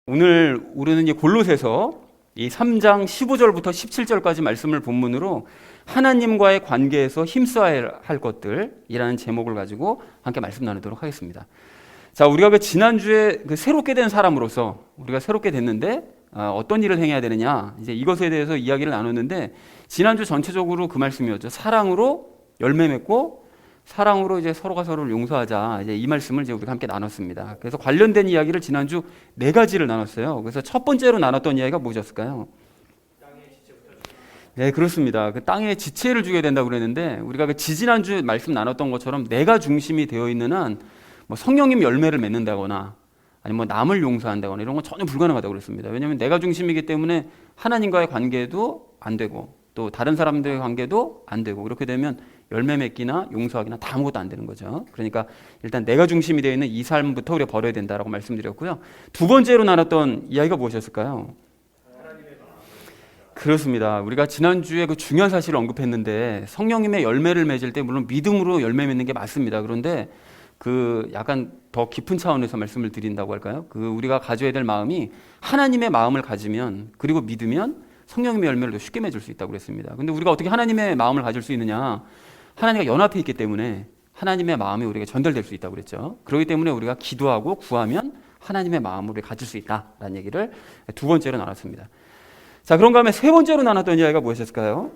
오늘 우리는 이제 골로새서 이 3장 15절부터 17절까지 말씀을 본문으로 하나님과의 관계에서 힘써야 할 것들이라는 제목을 가지고 함께 말씀 나누도록 하겠습니다. 자, 우리가 지난주에 새롭게 된 사람으로서 우리가 새롭게 됐는데 어떤 일을 행해야 되느냐, 이제 이것에 대해서 이야기를 나눴는데, 지난주 전체적으로 그 말씀이었죠. 사랑으로 열매 맺고 사랑으로 이제 서로가 서로를 용서하자, 이제 이 말씀을 이제 우리가 함께 나눴습니다. 그래서 관련된 이야기를 지난주 4가지를 나눴어요. 그래서 첫 번째로 나눴던 이야기가 무엇이었을까요? 네, 그렇습니다. 그 땅에 지체를 주게 된다고 그랬는데, 우리가 지지난주 말씀 나눴던 것처럼 내가 중심이 되어 있는 한 성령님 열매를 맺는다거나 아니면 남을 용서한다거나 이런 건 전혀 불가능하다고 그랬습니다. 왜냐하면 내가 중심이기 때문에 하나님과의 관계도 안 되고 또 다른 사람들의 관계도 안 되고, 그렇게 되면 열매 맺기나 용서하기나 다 아무것도 안 되는 거죠. 그러니까 일단 내가 중심이 되어 있는 이 삶부터 우리가 버려야 된다라고 말씀드렸고요. 두 번째로 나눴던 이야기가 무엇이었을까요? 그렇습니다. 우리가 지난주에 그 중요한 사실을 언급했는데, 성령님의 열매를 맺을 때 물론 믿음으로 열매 맺는 게 맞습니다. 그런데 그 약간 더 깊은 차원에서 말씀을 드린다고 할까요? 그 우리가 가져야 될 마음이 하나님의 마음을 가지면, 그리고 믿으면 성령님의 열매를 더 쉽게 맺을 수 있다고 그랬습니다. 근데 우리가 어떻게 하나님의 마음을 가질 수 있느냐? 하나님과 연합해 있기 때문에 하나님의 마음이 우리에게 전달될 수 있다고 그랬죠. 그렇기 때문에 우리가 기도하고 구하면 하나님의 마음을 가질 수 있다라는 얘기를 두 번째로 나눴습니다. 자, 그런가 하면 세 번째로 나눴던 이야기가 무엇이었을까요?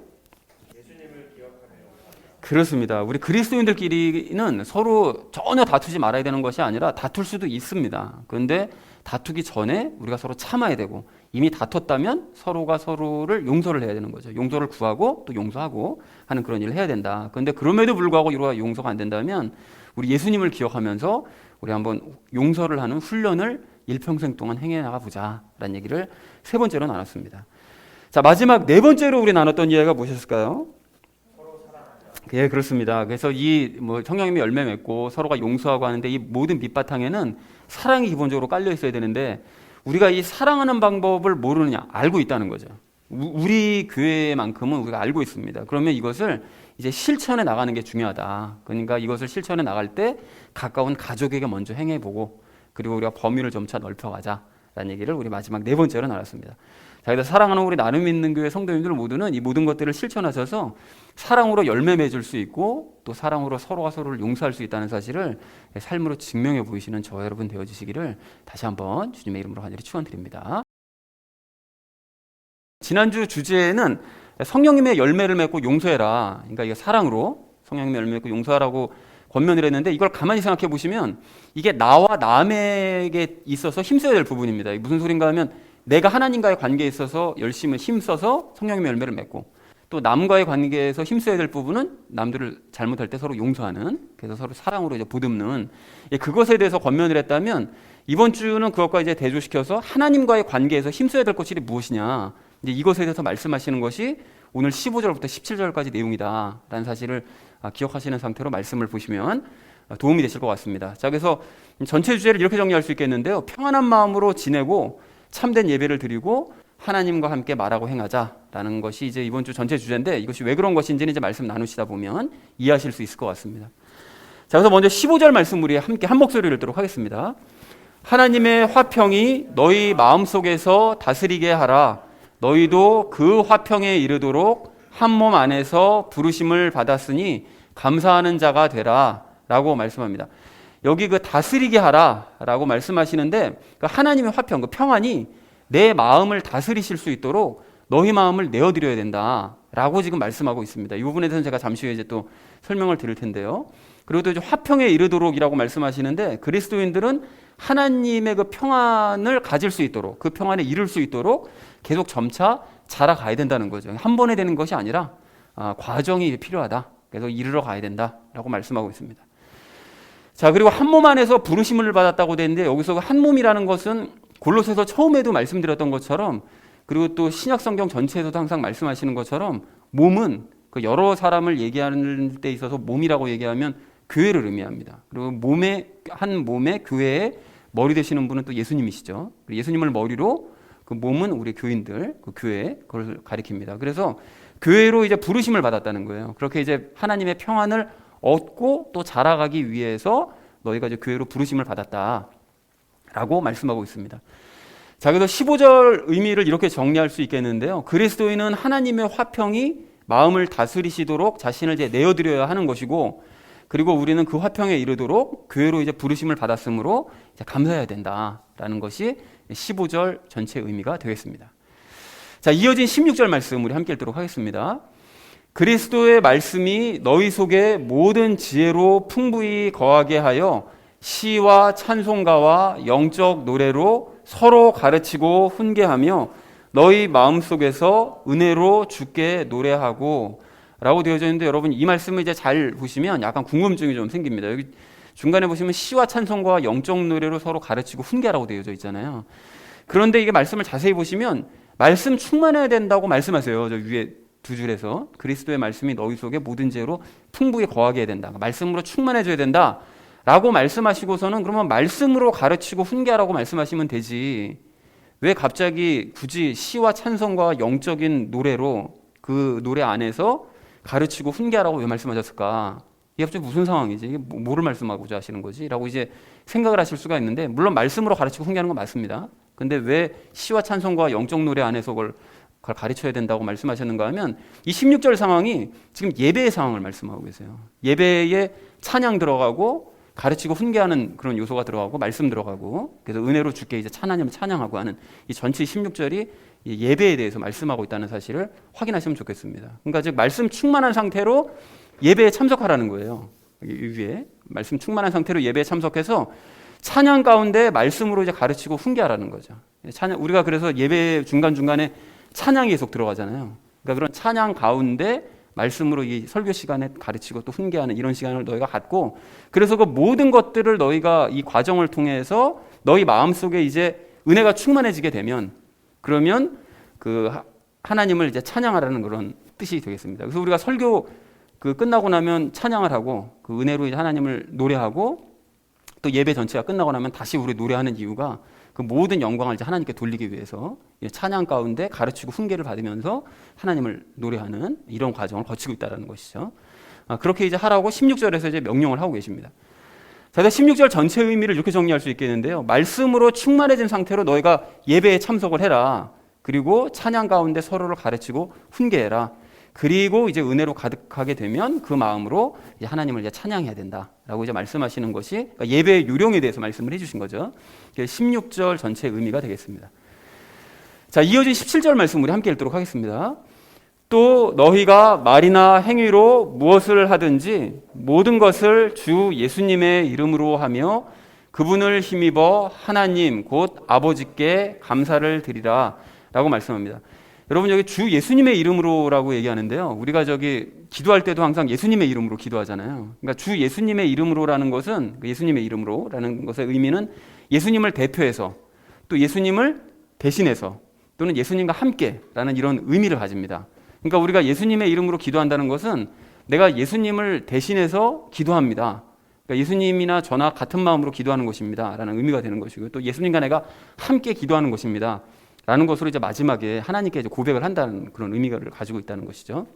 그렇습니다. 우리 그리스도인들끼리는 서로 전혀 다투지 말아야 되는 것이 아니라 다툴 수도 있습니다. 그런데 다투기 전에 우리가 서로 참아야 되고, 이미 다퉜다면 서로가 서로를 용서를 해야 되는 거죠. 용서를 구하고 또 용서하고 하는 그런 일을 해야 된다. 그런데 그럼에도 불구하고 우리가 용서가 안 된다면 우리 예수님을 기억하면서 우리 한번 용서를 하는 훈련을 일평생 동안 행해 나가보자 라는 얘기를 세 번째로 나눴습니다. 자, 마지막 네 번째로 우리 나눴던 이야기가 무엇이었을까요? 예, 그렇습니다. 그래서 이 성령님이 열매 맺고 서로가 용서하고 하는데, 이 모든 밑바탕에는 사랑이 기본적으로 깔려 있어야 되는데, 우리가 이 사랑하는 방법을 모르느냐? 알고 있다는 거죠. 우리 교회만큼은 우리가 알고 있습니다. 그러면 이것을 이제 실천해 나가는 게 중요하다. 그러니까 이것을 실천해 나갈 때 가까운 가족에게 먼저 행해보고, 그리고 우리가 범위를 점차 넓혀가자라는 얘기를 우리 마지막 네 번째로 나눴습니다. 자, 그래서 사랑하는 우리 나눔 있는 교회 성도님들 모두는 이 모든 것들을 실천하셔서 사랑으로 열매 맺을 수 있고, 또 사랑으로 서로가 서로를 용서할 수 있다는 사실을 삶으로 증명해 보이시는 저와 여러분 되어주시기를 다시 한번 주님의 이름으로 간절히 축원드립니다. 지난주 주제는 성령님의 열매를 맺고 용서해라. 그러니까 이게 사랑으로 성령님의 열매 맺고 용서하라고 권면을 했는데, 이걸 가만히 생각해 보시면 이게 나와 남에게 있어서 힘써야 될 부분입니다. 무슨 소린가 하면, 내가 하나님과의 관계에 있어서 열심히 힘써서 성령님의 열매를 맺고, 또 남과의 관계에서 힘써야 될 부분은 남들을 잘못할 때 서로 용서하는, 그래서 서로 사랑으로 이제 보듬는, 그것에 대해서 권면을 했다면, 이번 주는 그것과 이제 대조시켜서 하나님과의 관계에서 힘써야 될 것이 무엇이냐, 이제 이것에 대해서 말씀하시는 것이 오늘 15절부터 17절까지 내용이다라는 사실을 기억하시는 상태로 말씀을 보시면 도움이 되실 것 같습니다. 자, 그래서 전체 주제를 이렇게 정리할 수 있겠는데요. 평안한 마음으로 지내고 참된 예배를 드리고 하나님과 함께 말하고 행하자라는 것이 이제 이번 주 전체 주제인데, 이것이 왜 그런 것인지는 이제 말씀 나누시다 보면 이해하실 수 있을 것 같습니다. 자, 그래서 먼저 15절 말씀 우리 함께 한 목소리를 읽도록 하겠습니다. 하나님의 화평이 너희 마음속에서 다스리게 하라. 너희도 그 화평에 이르도록 한 몸 안에서 부르심을 받았으니 감사하는 자가 되라 라고 말씀합니다. 여기 그 다스리게 하라라고 말씀하시는데, 그 하나님의 화평, 그 평안이 내 마음을 다스리실 수 있도록 너희 마음을 내어드려야 된다라고 지금 말씀하고 있습니다. 이 부분에 대해서는 제가 잠시 후에 이제 또 설명을 드릴 텐데요. 그리고 또 이제 화평에 이르도록이라고 말씀하시는데, 그리스도인들은 하나님의 그 평안을 가질 수 있도록, 그 평안에 이룰 수 있도록 계속 점차 자라가야 된다는 거죠. 한 번에 되는 것이 아니라 과정이 필요하다. 그래서 이르러 가야 된다라고 말씀하고 있습니다. 자, 그리고 한 몸 안에서 부르심을 받았다고 되는데, 여기서 한 몸이라는 것은 골로새서 처음에도 말씀드렸던 것처럼, 그리고 또 신약 성경 전체에서도 항상 말씀하시는 것처럼, 몸은 그 여러 사람을 얘기하는 데 있어서 몸이라고 얘기하면 교회를 의미합니다. 그리고 한 몸의 교회의 머리 되시는 분은 또 예수님이시죠. 예수님을 머리로 그 몸은 우리 교인들, 그 교회, 그걸 가리킵니다. 그래서 교회로 이제 부르심을 받았다는 거예요. 그렇게 이제 하나님의 평안을 얻고 또 자라가기 위해서 너희가 이제 교회로 부르심을 받았다라고 말씀하고 있습니다. 자, 그래서 15절 의미를 이렇게 정리할 수 있겠는데요. 그리스도인은 하나님의 화평이 마음을 다스리시도록 자신을 이제 내어드려야 하는 것이고, 그리고 우리는 그 화평에 이르도록 교회로 이제 부르심을 받았으므로 이제 감사해야 된다라는 것이 15절 전체 의미가 되겠습니다. 자, 이어진 16절 말씀 우리 함께 읽도록 하겠습니다. 그리스도의 말씀이 너희 속에 모든 지혜로 풍부히 거하게 하여 시와 찬송가와 영적 노래로 서로 가르치고 훈계하며 너희 마음속에서 은혜로 주께 노래하고 라고 되어져 있는데, 여러분 이 말씀을 이제 잘 보시면 약간 궁금증이 좀 생깁니다. 여기 중간에 보시면 시와 찬송가와 영적 노래로 서로 가르치고 훈계라고 되어져 있잖아요. 그런데 이게 말씀을 자세히 보시면 말씀 충만해야 된다고 말씀하세요. 저 위에 두 줄에서 그리스도의 말씀이 너희 속에 모든 지혜로 풍부히 거하게 해야 된다, 말씀으로 충만해져야 된다 라고 말씀하시고서는 그러면 말씀으로 가르치고 훈계하라고 말씀하시면 되지, 왜 갑자기 굳이 시와 찬송과 영적인 노래로 그 노래 안에서 가르치고 훈계하라고 왜 말씀하셨을까? 이게 갑자기 무슨 상황이지? 이게 뭐를 말씀하고자 하시는 거지? 라고 이제 생각을 하실 수가 있는데, 물론 말씀으로 가르치고 훈계하는 건 맞습니다. 근데 왜 시와 찬송과 영적 노래 안에서 그걸 가르쳐야 된다고 말씀하셨는가 하면, 이 16절 상황이 지금 예배의 상황을 말씀하고 계세요. 예배에 찬양 들어가고 가르치고 훈계하는 그런 요소가 들어가고 말씀 들어가고, 그래서 은혜로 주께 이제 하나님을 찬양하고 하는 이 전체 16절이 예배에 대해서 말씀하고 있다는 사실을 확인하시면 좋겠습니다. 그러니까 즉 말씀 충만한 상태로 예배에 참석하라는 거예요. 이 위에 말씀 충만한 상태로 예배에 참석해서 찬양 가운데 말씀으로 이제 가르치고 훈계하라는 거죠. 찬양, 우리가 그래서 예배 중간중간에 찬양이 계속 들어가잖아요. 그러니까 그런 찬양 가운데 말씀으로 이 설교 시간에 가르치고 또 훈계하는 이런 시간을 너희가 갖고, 그래서 그 모든 것들을 너희가 이 과정을 통해서 너희 마음속에 이제 은혜가 충만해지게 되면, 그러면 그 하나님을 이제 찬양하라는 그런 뜻이 되겠습니다. 그래서 우리가 설교 그 끝나고 나면 찬양을 하고 그 은혜로 이제 하나님을 노래하고, 또 예배 전체가 끝나고 나면 다시 우리 노래하는 이유가 그 모든 영광을 이제 하나님께 돌리기 위해서 찬양 가운데 가르치고 훈계를 받으면서 하나님을 노래하는 이런 과정을 거치고 있다는 것이죠. 그렇게 이제 하라고 16절에서 이제 명령을 하고 계십니다. 자, 16절 전체 의미를 이렇게 정리할 수 있겠는데요. 말씀으로 충만해진 상태로 너희가 예배에 참석을 해라. 그리고 찬양 가운데 서로를 가르치고 훈계해라. 그리고 이제 은혜로 가득하게 되면 그 마음으로 이제 하나님을 이제 찬양해야 된다라고 이제 말씀하시는 것이, 그러니까 예배의 요령에 대해서 말씀을 해주신 거죠. 16절 전체 의미가 되겠습니다. 자, 이어진 17절 말씀 우리 함께 읽도록 하겠습니다. 또 너희가 말이나 행위로 무엇을 하든지 모든 것을 주 예수님의 이름으로 하며 그분을 힘입어 하나님 곧 아버지께 감사를 드리라 라고 말씀합니다. 여러분 여기 주 예수님의 이름으로라고 얘기하는데요. 우리가 저기 기도할 때도 항상 예수님의 이름으로 기도하잖아요. 그러니까 주 예수님의 이름으로라는 것은, 예수님의 이름으로라는 것의 의미는 예수님을 대표해서 또 예수님을 대신해서 또는 예수님과 함께라는 이런 의미를 가집니다. 그러니까 우리가 예수님의 이름으로 기도한다는 것은 내가 예수님을 대신해서 기도합니다. 그러니까 예수님이나 저나 같은 마음으로 기도하는 것입니다 라는 의미가 되는 것이고요. 또 예수님과 내가 함께 기도하는 것입니다 라는 것으로 이제 마지막에 하나님께 이제 고백을 한다는 그런 의미를 가지고 있다는 것이죠.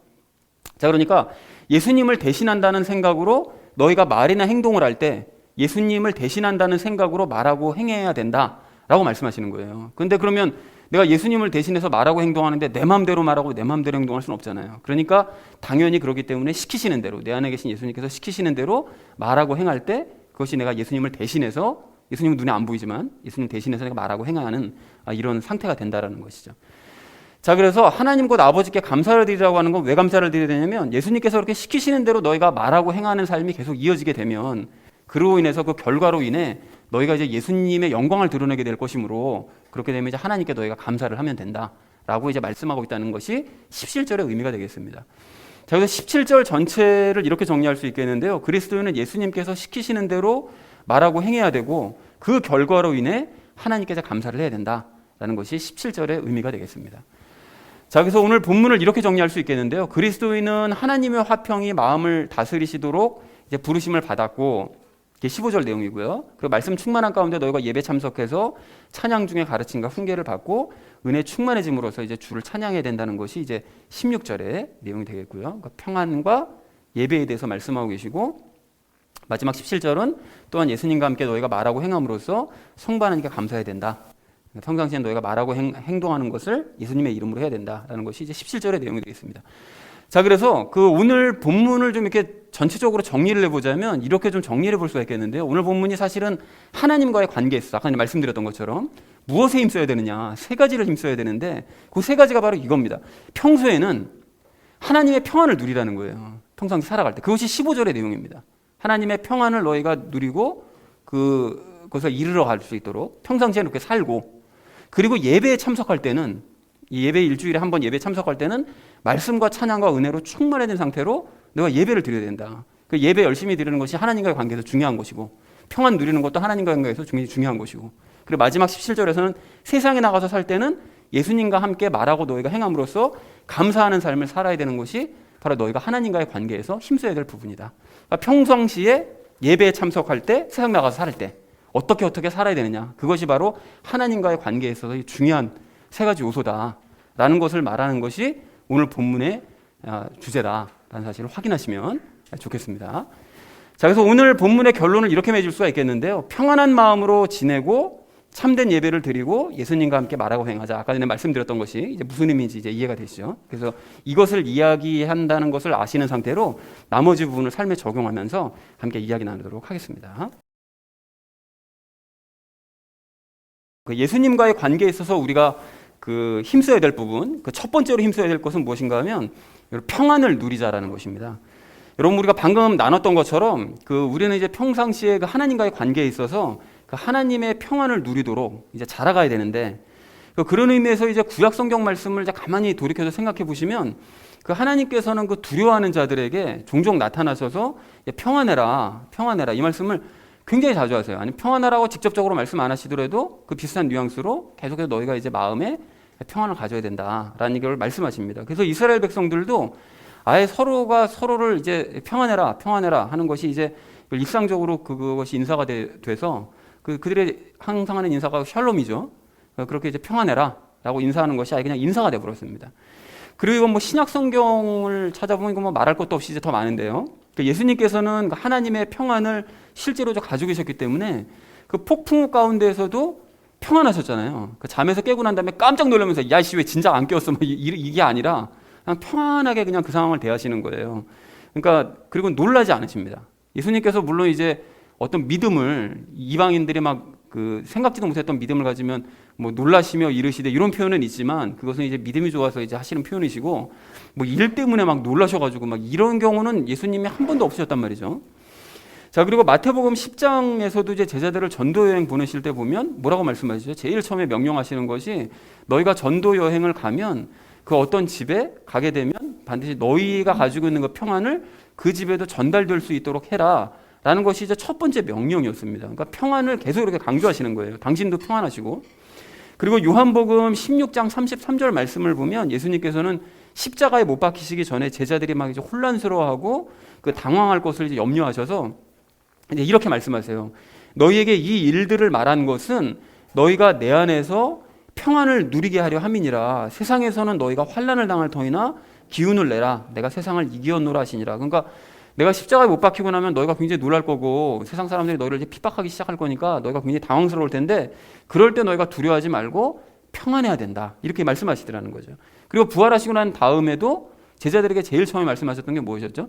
자, 그러니까 예수님을 대신한다는 생각으로 너희가 말이나 행동을 할 때 예수님을 대신한다는 생각으로 말하고 행해야 된다라고 말씀하시는 거예요. 그런데 그러면 내가 예수님을 대신해서 말하고 행동하는데 내 마음대로 말하고 내 마음대로 행동할 수는 없잖아요. 그러니까 당연히 그렇기 때문에 시키시는 대로, 내 안에 계신 예수님께서 시키시는 대로 말하고 행할 때 그것이 내가 예수님을 대신해서, 예수님은 눈에 안 보이지만 예수님 대신해서 내가 말하고 행하는 이런 상태가 된다라는 것이죠. 자, 그래서 하나님 곧 아버지께 감사를 드리라고 하는 건 왜 감사를 드려야 되냐면, 예수님께서 그렇게 시키시는 대로 너희가 말하고 행하는 삶이 계속 이어지게 되면 그로 인해서 그 결과로 인해 너희가 이제 예수님의 영광을 드러내게 될 것이므로, 그렇게 되면 이제 하나님께 너희가 감사를 하면 된다라고 이제 말씀하고 있다는 것이 17절의 의미가 되겠습니다. 자, 그래서 17절 전체를 이렇게 정리할 수 있겠는데요. 그리스도인은 예수님께서 시키시는 대로 말하고 행해야 되고 그 결과로 인해 하나님께서 감사를 해야 된다라는 것이 17절의 의미가 되겠습니다. 자, 그래서 오늘 본문을 이렇게 정리할 수 있겠는데요. 그리스도인은 하나님의 화평이 마음을 다스리시도록 이제 부르심을 받았고, 이게 15절 내용이고요. 그 말씀 충만한 가운데 너희가 예배 참석해서 찬양 중에 가르침과 훈계를 받고 은혜 충만해짐으로써 이제 주를 찬양해야 된다는 것이 이제 16절의 내용이 되겠고요. 그러니까 평안과 예배에 대해서 말씀하고 계시고, 마지막 17절은 또한 예수님과 함께 너희가 말하고 행함으로써 성부 하나님께 감사해야 된다 평상시에 너희가 말하고 행동하는 것을 예수님의 이름으로 해야 된다라는 것이 이제 17절의 내용이 되겠습니다. 자, 그래서 그 오늘 본문을 좀 이렇게 전체적으로 정리를 해보자면 이렇게 좀 정리를 해볼 수가 있겠는데요. 오늘 본문이 사실은 하나님과의 관계에 있어서 아까 말씀드렸던 것처럼 무엇에 힘써야 되느냐, 세 가지를 힘써야 되는데 그 세 가지가 바로 이겁니다. 평소에는 하나님의 평안을 누리라는 거예요. 평상시 살아갈 때. 그것이 15절의 내용입니다. 하나님의 평안을 너희가 누리고 그것을 이르러 갈 수 있도록 평상시에 이렇게 살고, 그리고 예배에 참석할 때는, 이 예배 일주일에 한 번 예배에 참석할 때는 말씀과 찬양과 은혜로 충만해진 상태로 내가 예배를 드려야 된다. 그 예배 열심히 드리는 것이 하나님과의 관계에서 중요한 것이고, 평안 누리는 것도 하나님과의 관계에서 중요한 것이고, 그리고 마지막 17절에서는 세상에 나가서 살 때는 예수님과 함께 말하고 너희가 행함으로써 감사하는 삶을 살아야 되는 것이 바로 너희가 하나님과의 관계에서 힘써야 될 부분이다. 그러니까 평상시에 예배에 참석할 때, 세상 나가서 살 때 어떻게 살아야 되느냐, 그것이 바로 하나님과의 관계에 있어서 중요한 세 가지 요소다라는 것을 말하는 것이 오늘 본문의 주제다라는 사실을 확인하시면 좋겠습니다. 자, 그래서 오늘 본문의 결론을 이렇게 맺을 수가 있겠는데요. 평안한 마음으로 지내고 참된 예배를 드리고 예수님과 함께 말하고 행하자. 아까 전에 말씀드렸던 것이 이제 무슨 의미인지 이제 이해가 되시죠? 그래서 이것을 이야기한다는 것을 아시는 상태로 나머지 부분을 삶에 적용하면서 함께 이야기 나누도록 하겠습니다. 예수님과의 관계에 있어서 우리가 힘써야 될 부분, 첫 번째로 힘써야 될 것은 무엇인가 하면 평안을 누리자라는 것입니다. 여러분, 우리가 방금 나눴던 것처럼 우리는 이제 평상시에 하나님과의 관계에 있어서 하나님의 평안을 누리도록 이제 자라가야 되는데, 그런 의미에서 이제 구약 성경 말씀을 이제 가만히 돌이켜서 생각해 보시면 하나님께서는 두려워하는 자들에게 종종 나타나셔서 평안해라 이 말씀을 굉장히 자주 하세요. 아니, 평안하라고 직접적으로 말씀 안 하시더라도 그 비슷한 뉘앙스로 계속해서 너희가 이제 마음에 평안을 가져야 된다라는 걸 말씀하십니다. 그래서 이스라엘 백성들도 아예 서로가 서로를 이제 평안해라 하는 것이 이제 일상적으로 그것이 인사가 돼서 그들의 항상 하는 인사가 샬롬이죠. 그렇게 이제 평안해라라고 인사하는 것이 아예 그냥 인사가 돼버렸습니다. 그리고 이건 신약 성경을 찾아보면 이거 말할 것도 없이 이제 더 많은데요. 예수님께서는 하나님의 평안을 실제로 가지고 계셨기 때문에 폭풍 가운데에서도 평안하셨잖아요. 잠에서 깨고 난 다음에 깜짝 놀라면서 야씨 왜 진작 안 깨웠어? 이게 아니라 그냥 평안하게 그냥 그 상황을 대하시는 거예요. 그러니까 그리고 놀라지 않으십니다. 예수님께서 물론 이제 어떤 믿음을 이방인들이 생각지도 못했던 믿음을 가지면 놀라시며 이르시되 이런 표현은 있지만 그것은 이제 믿음이 좋아서 이제 하시는 표현이시고 일 때문에 놀라셔가지고 이런 경우는 예수님이 한 번도 없으셨단 말이죠. 자, 그리고 마태복음 10장에서도 이제 제자들을 전도 여행 보내실 때 보면 뭐라고 말씀하시죠? 제일 처음에 명령하시는 것이 너희가 전도 여행을 가면 그 어떤 집에 가게 되면 반드시 너희가 가지고 있는 그 평안을 그 집에도 전달될 수 있도록 해라 라는 것이 이제 첫 번째 명령이었습니다. 그러니까 평안을 계속 이렇게 강조하시는 거예요. 당신도 평안하시고. 그리고 요한복음 16장 33절 말씀을 보면 예수님께서는 십자가에 못 박히시기 전에 제자들이 이제 혼란스러워하고 당황할 것을 이제 염려하셔서 이제 이렇게 말씀하세요. 너희에게 이 일들을 말한 것은 너희가 내 안에서 평안을 누리게 하려 함이니라. 세상에서는 너희가 환난을 당할 터이나 기운을 내라. 내가 세상을 이기었노라 하시니라. 그러니까 내가 십자가에 못 박히고 나면 너희가 굉장히 놀랄 거고 세상 사람들이 너희를 이제 핍박하기 시작할 거니까 너희가 굉장히 당황스러울 텐데 그럴 때 너희가 두려워하지 말고 평안해야 된다. 이렇게 말씀하시더라는 거죠. 그리고 부활하시고 난 다음에도 제자들에게 제일 처음에 말씀하셨던 게 무엇이었죠?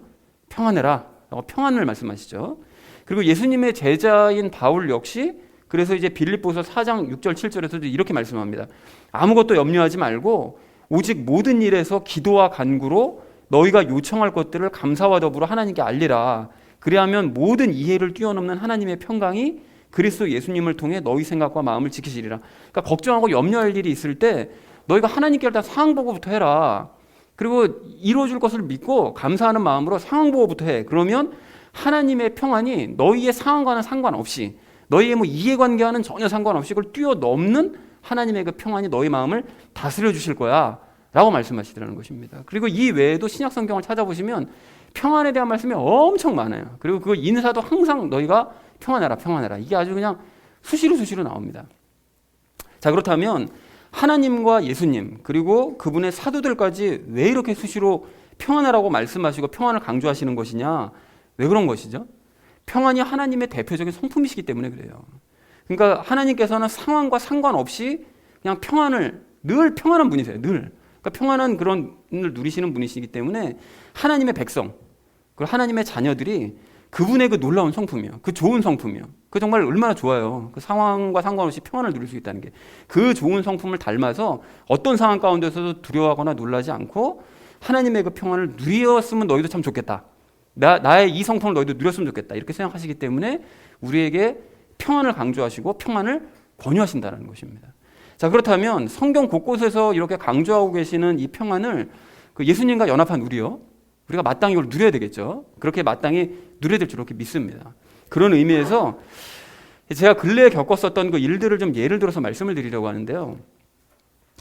평안해라. 평안을 말씀하시죠. 그리고 예수님의 제자인 바울 역시 그래서 이제 빌립보서 4장 6절 7절에서도 이렇게 말씀합니다. 아무것도 염려하지 말고 오직 모든 일에서 기도와 간구로 너희가 요청할 것들을 감사와 더불어 하나님께 알리라. 그리하면 모든 이해를 뛰어넘는 하나님의 평강이 그리스도 예수님을 통해 너희 생각과 마음을 지키시리라. 그러니까 걱정하고 염려할 일이 있을 때 너희가 하나님께 일단 상황 보고부터 해라. 그리고 이루어질 것을 믿고 감사하는 마음으로 상황 보고부터 해. 그러면 하나님의 평안이 너희의 상황과는 상관없이 너희의 이해관계와는 전혀 상관없이 그걸 뛰어넘는 하나님의 그 평안이 너희 마음을 다스려 주실 거야 라고 말씀하시더라는 것입니다. 그리고 이 외에도 신약 성경을 찾아보시면 평안에 대한 말씀이 엄청 많아요. 그리고 그 인사도 항상 너희가 평안해라 이게 아주 그냥 수시로 나옵니다. 자, 그렇다면 하나님과 예수님 그리고 그분의 사도들까지 왜 이렇게 수시로 평안하라고 말씀하시고 평안을 강조하시는 것이냐, 왜 그런 것이죠? 평안이 하나님의 대표적인 성품이시기 때문에 그래요. 그러니까 하나님께서는 상황과 상관없이 그냥 늘 평안한 분이세요. 늘. 그러니까 평안한 그런 을 누리시는 분이시기 때문에 하나님의 백성, 그리고 하나님의 자녀들이 그분의 그 놀라운 성품이요, 그 좋은 성품이요, 그 정말 얼마나 좋아요. 그 상황과 상관없이 평안을 누릴 수 있다는 게, 그 좋은 성품을 닮아서 어떤 상황 가운데서도 두려워하거나 놀라지 않고 하나님의 그 평안을 누렸으면 너희도 참 좋겠다. 나의 이 성품을 너희도 누렸으면 좋겠다. 이렇게 생각하시기 때문에 우리에게 평안을 강조하시고 평안을 권유하신다는 것입니다. 자, 그렇다면 성경 곳곳에서 이렇게 강조하고 계시는 이 평안을 그 예수님과 연합한 우리가 마땅히 이걸 누려야 되겠죠. 그렇게 마땅히 누려야 될 줄 이렇게 믿습니다. 그런 의미에서 제가 근래에 겪었었던 그 일들을 좀 예를 들어서 말씀을 드리려고 하는데요.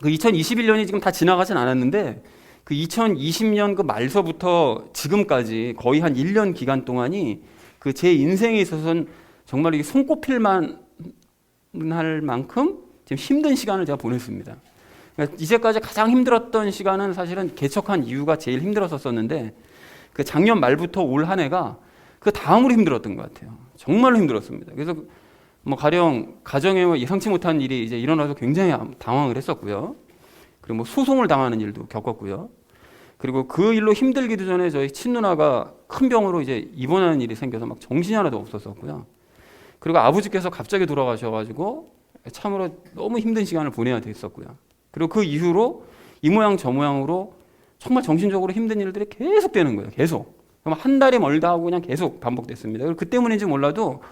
그 2021년이 지금 다 지나가진 않았는데 그 2020년 그 말서부터 지금까지 거의 한 1년 기간 동안이 그 제 인생에 있어서는 정말 이게 손꼽힐만 할 만큼 지금 힘든 시간을 제가 보냈습니다. 그러니까 이제까지 가장 힘들었던 시간은 사실은 개척한 이유가 제일 힘들었었는데 그 작년 말부터 올 한 해가 그 다음으로 힘들었던 것 같아요. 정말로 힘들었습니다. 그래서 뭐 가령 가정에 예상치 못한 일이 이제 일어나서 굉장히 당황을 했었고요. 그리고 뭐 소송을 당하는 일도 겪었고요. 그리고 그 일로 힘들기도 전에 저희 친누나가 큰 병으로 이제 입원하는 일이 생겨서 막 정신이 하나도 없었었고요. 그리고 아버지께서 갑자기 돌아가셔가지고 참으로 너무 힘든 시간을 보내야 됐었고요. 그리고 그 이후로 이 모양 저 모양으로 정말 정신적으로 힘든 일들이 계속 되는 거예요. 계속. 한 달이 멀다 하고 그냥 계속 반복됐습니다. 그 때문인지 몰라도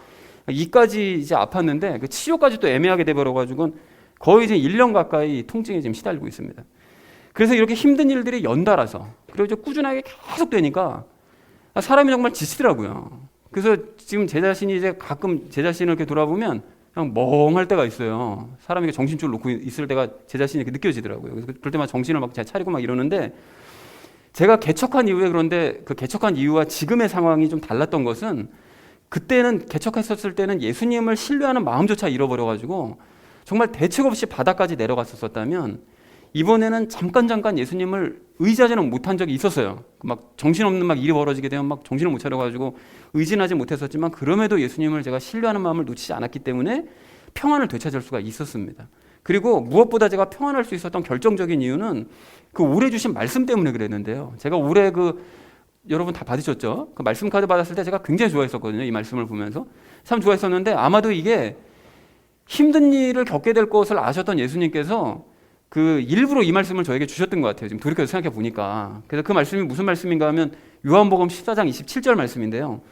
이까지 이제 아팠는데 그 치료까지 또 애매하게 돼버려가지고 거의 이제 1년 가까이 통증에 지금 시달리고 있습니다. 그래서 이렇게 힘든 일들이 연달아서 그리고 이제 꾸준하게 계속 되니까 사람이 정말 지치더라고요. 그래서 지금 제 자신이 이제 가끔 제 자신을 이렇게 돌아보면 그냥 멍할 때가 있어요. 사람이 정신줄 놓고 있을 때가 제 자신이 이렇게 느껴지더라고요. 그래서 그럴 때마다 정신을 막 차리고 막 이러는데 제가 개척한 이후에 그런데 그 개척한 이유와 지금의 상황이 좀 달랐던 것은 그때는 개척했었을 때는 예수님을 신뢰하는 마음조차 잃어버려가지고 정말 대책 없이 바닥까지 내려갔었다면 이번에는 잠깐 예수님을 의지하지는 못한 적이 있었어요. 막 정신없는 막 일이 벌어지게 되면 막 정신을 못 차려가지고 의진하지 못했었지만 그럼에도 예수님을 제가 신뢰하는 마음을 놓치지 않았기 때문에 평안을 되찾을 수가 있었습니다. 그리고 무엇보다 제가 평안할 수 있었던 결정적인 이유는 그 올해 주신 말씀 때문에 그랬는데요. 제가 올해 여러분 다 받으셨죠? 그 말씀 카드 받았을 때 제가 굉장히 좋아했었거든요. 이 말씀을 보면서 참 좋아했었는데 아마도 이게 힘든 일을 겪게 될 것을 아셨던 예수님께서 그 일부러 이 말씀을 저에게 주셨던 것 같아요. 지금 돌이켜서 생각해 보니까. 그래서 그 말씀이 무슨 말씀인가 하면 요한복음 14장 27절 말씀인데요.